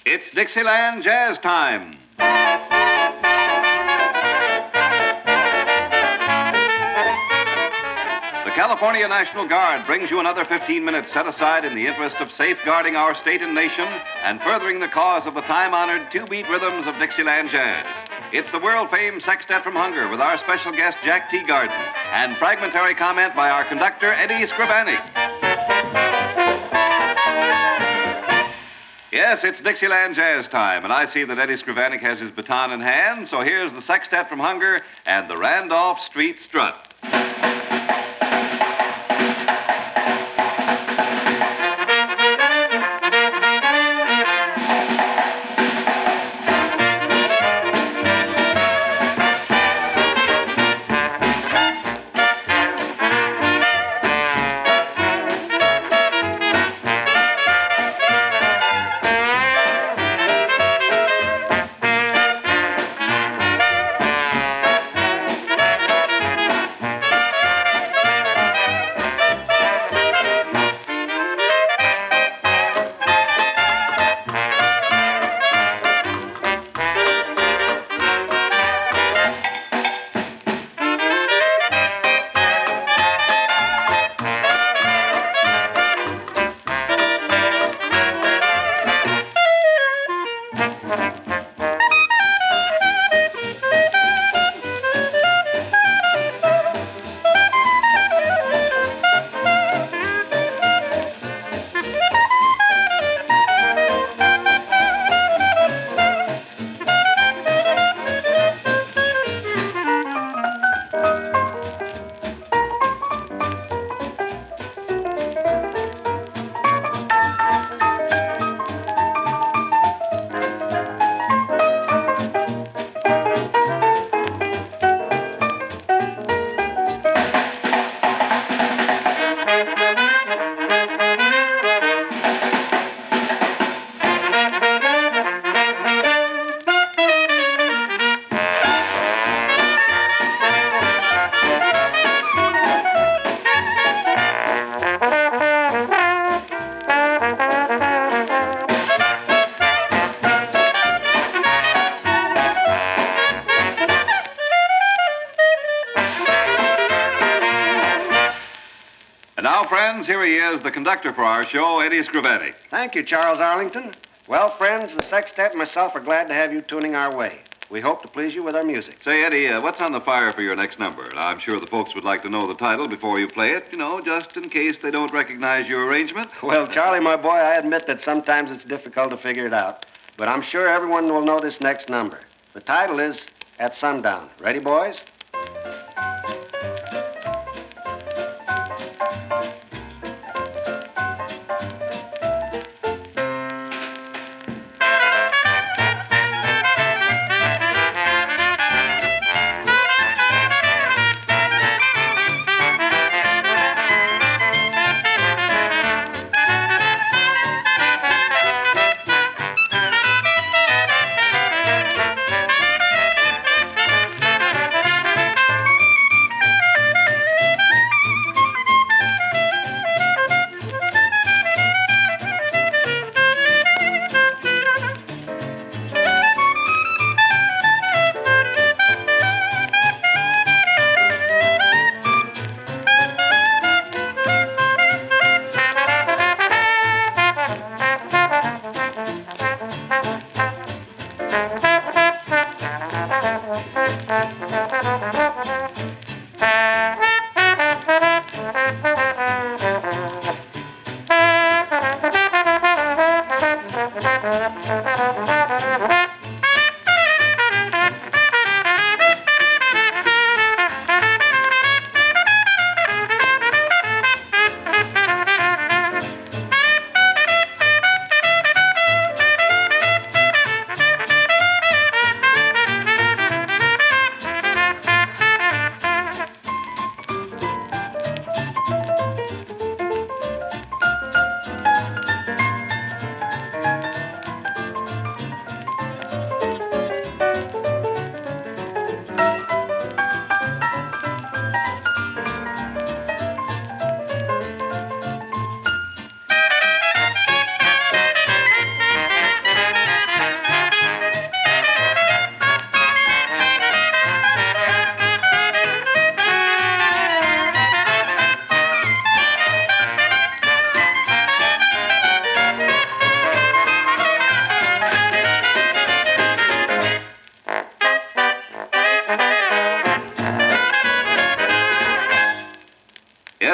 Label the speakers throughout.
Speaker 1: It's Dixieland Jazz Time. The California National Guard brings you another 15 minutes set aside in the interest of safeguarding our state and nation and furthering the cause of the time-honored two-beat rhythms of Dixieland jazz. It's the world-famed Sextette from Hunger with our special guest, Jack Teagarden, and fragmentary comment by our conductor, Eddie Scrivanik. Yes, it's Dixieland Jazz Time, and I see that Eddie Scrivanik has his baton in hand, so here's the Sextette from Hunger and the Randolph Street Strut. Now, friends, here he is, the conductor for our show, Eddie Scrivanik.
Speaker 2: Thank you, Charles Arlington. Well, friends, the Sextette and myself are glad to have you tuning our way. We hope to please you with our music.
Speaker 1: Say, Eddie, what's on the fire for your next number? Now, I'm sure the folks would like to know the title before you play it, just in case they don't recognize your arrangement.
Speaker 2: Well, Charlie, my boy, I admit that sometimes it's difficult to figure it out. But I'm sure everyone will know this next number. The title is At Sundown. Ready, boys?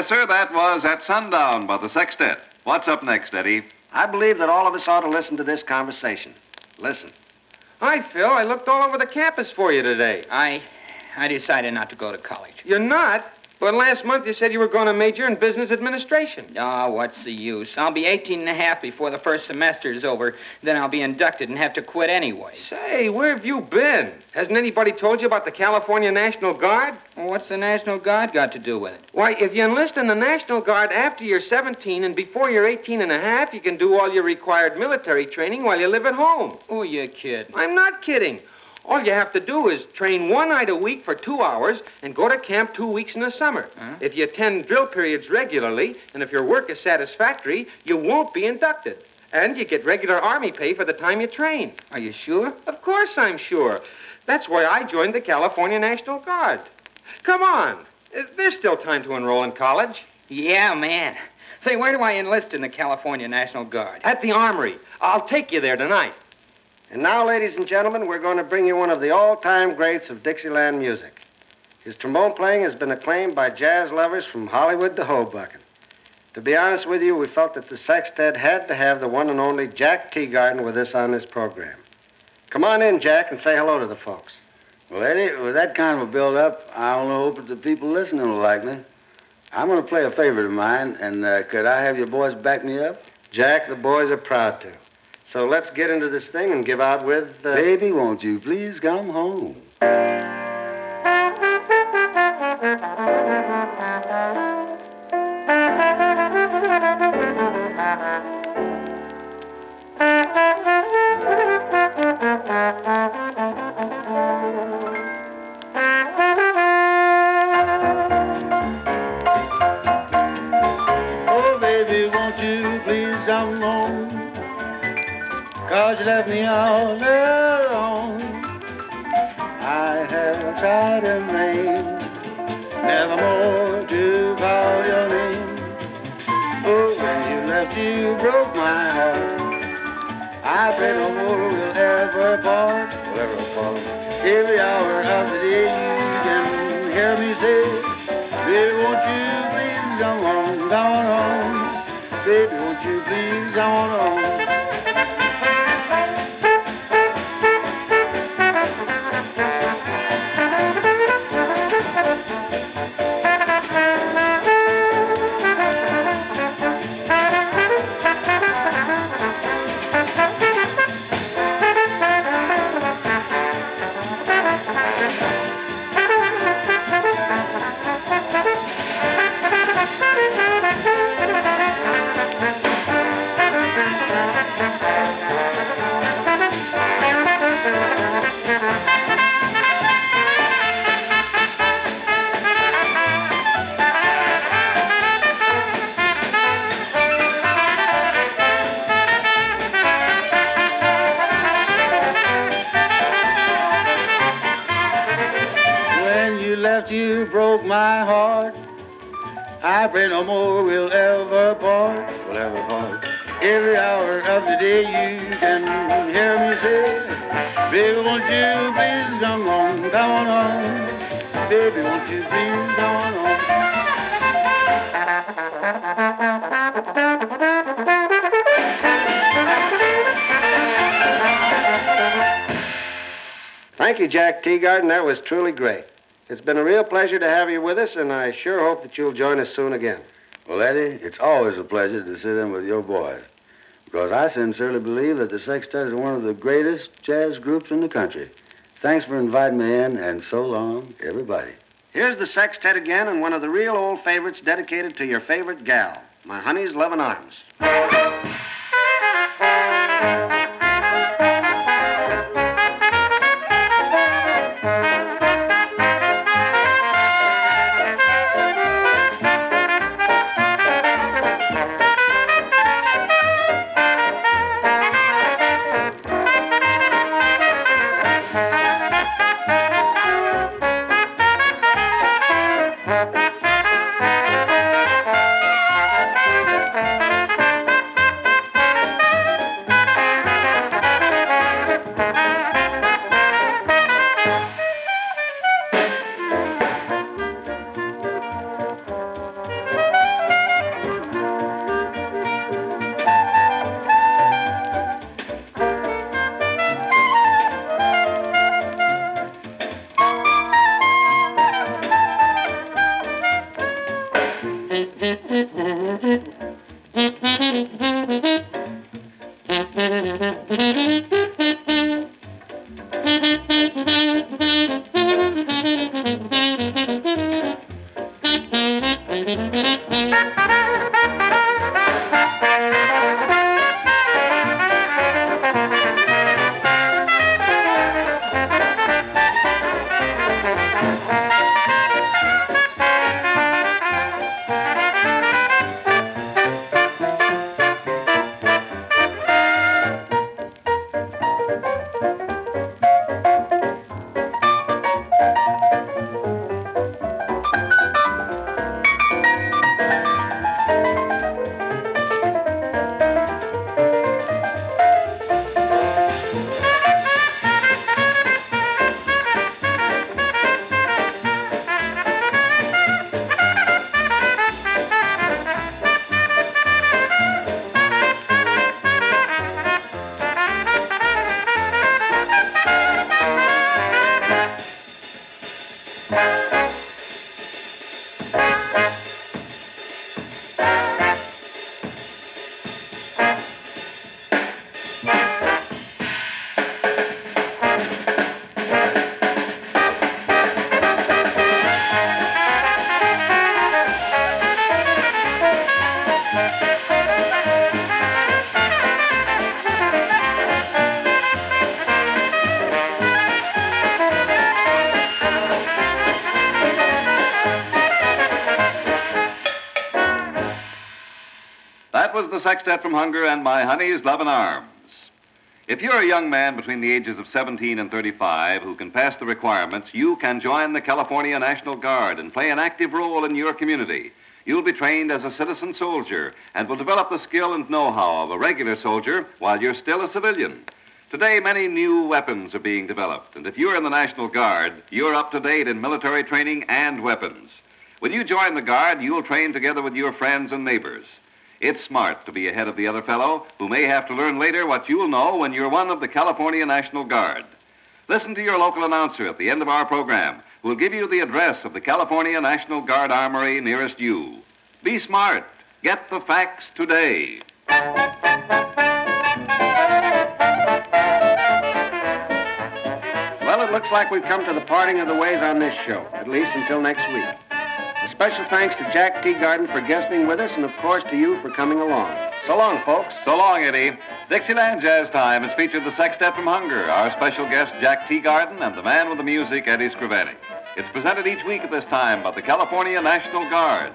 Speaker 1: Yes, sir, that was At Sundown by the Sextette. What's up next, Eddie?
Speaker 2: I believe that all of us ought to listen to this conversation. Listen.
Speaker 3: Hi, Phil. I looked all over the campus for you today.
Speaker 4: I decided not to go to college.
Speaker 3: You're not? But last month you said you were going to major in business administration.
Speaker 4: Oh, what's the use? I'll be 18 and a half before the first semester is over. Then I'll be inducted and have to quit anyway.
Speaker 3: Say, where have you been? Hasn't anybody told you about the California National Guard?
Speaker 4: Well, what's the National Guard got to do with it?
Speaker 3: Why, if you enlist in the National Guard after you're 17 and before you're 18 and a half, you can do all your required military training while you live at home.
Speaker 4: Oh, you're kidding.
Speaker 3: I'm not kidding. All you have to do is train one night a week for 2 hours and go to camp 2 weeks in the summer.
Speaker 4: Huh?
Speaker 3: If you attend drill periods regularly and if your work is satisfactory, you won't be inducted. And you get regular Army pay for the time you train.
Speaker 4: Are you sure?
Speaker 3: Of course I'm sure. That's why I joined the California National Guard. Come on. There's still time to enroll in college.
Speaker 4: Yeah, man. Say, where do I enlist in the California National Guard?
Speaker 3: At the Armory. I'll take you there tonight.
Speaker 2: And now, ladies and gentlemen, we're going to bring you one of the all-time greats of Dixieland music. His trombone playing has been acclaimed by jazz lovers from Hollywood to Hoboken. To be honest with you, we felt that the Sextette had to have the one and only Jack Teagarden with us on this program. Come on in, Jack, and say hello to the folks.
Speaker 5: Well, Eddie, with that kind of a build-up, I don't know if the people listening will like me. I'm going to play a favorite of mine, and could I have your boys back me up?
Speaker 2: Jack, the boys are proud to. So let's get into this thing and give out with...
Speaker 5: Baby, won't you please come home? Oh, baby, won't you please come home? 'Cause you left me all alone. I have tried in vain, never more to call your name. Oh, when you left, you broke my heart. I pray no more we'll ever part, Every hour of the day you can hear me say, baby, won't you please come on, come on home. Baby, won't you please come on home. You broke my heart. I pray no more we'll ever part, Every hour of the day you can hear me say, baby, won't you please come on home. Baby, won't you please come on home.
Speaker 2: Thank you, Jack Teagarden. That was truly great. It's been a real pleasure to have you with us, and I sure hope that you'll join us soon again.
Speaker 5: Well, Eddie, it's always a pleasure to sit in with your boys, because I sincerely believe that the Sextette is one of the greatest jazz groups in the country. Thanks for inviting me in, and so long, everybody.
Speaker 2: Here's the Sextette again, and one of the real old favorites dedicated to your favorite gal, my honey's loving arms.
Speaker 1: the Sextette from Hunger and My Honey's Love and Arms. If you're a young man between the ages of 17 and 35 who can pass the requirements, you can join the California National Guard and play an active role in your community. You'll be trained as a citizen soldier and will develop the skill and know-how of a regular soldier while you're still a civilian. Today, many new weapons are being developed, and if you're in the National Guard, you're up to date in military training and weapons. When you join the Guard, you'll train together with your friends and neighbors. It's smart to be ahead of the other fellow who may have to learn later what you'll know when you're one of the California National Guard. Listen to your local announcer at the end of our program, who will give you the address of the California National Guard Armory nearest you. Be smart. Get the facts today.
Speaker 2: Well, it looks like we've come to the parting of the ways on this show, at least until next week. A special thanks to Jack Teagarden for guesting with us, and of course to you for coming along. So long, folks.
Speaker 1: So long, Eddie. Dixieland Jazz Time has featured the Sextette from Hunger, our special guest, Jack Teagarden, and the man with the music, Eddie Scrivani. It's presented each week at this time by the California National Guard.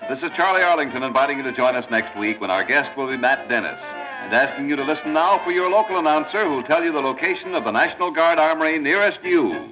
Speaker 1: This is Charlie Arlington inviting you to join us next week when our guest will be Matt Dennis, and asking you to listen now for your local announcer who'll tell you the location of the National Guard Armory nearest you.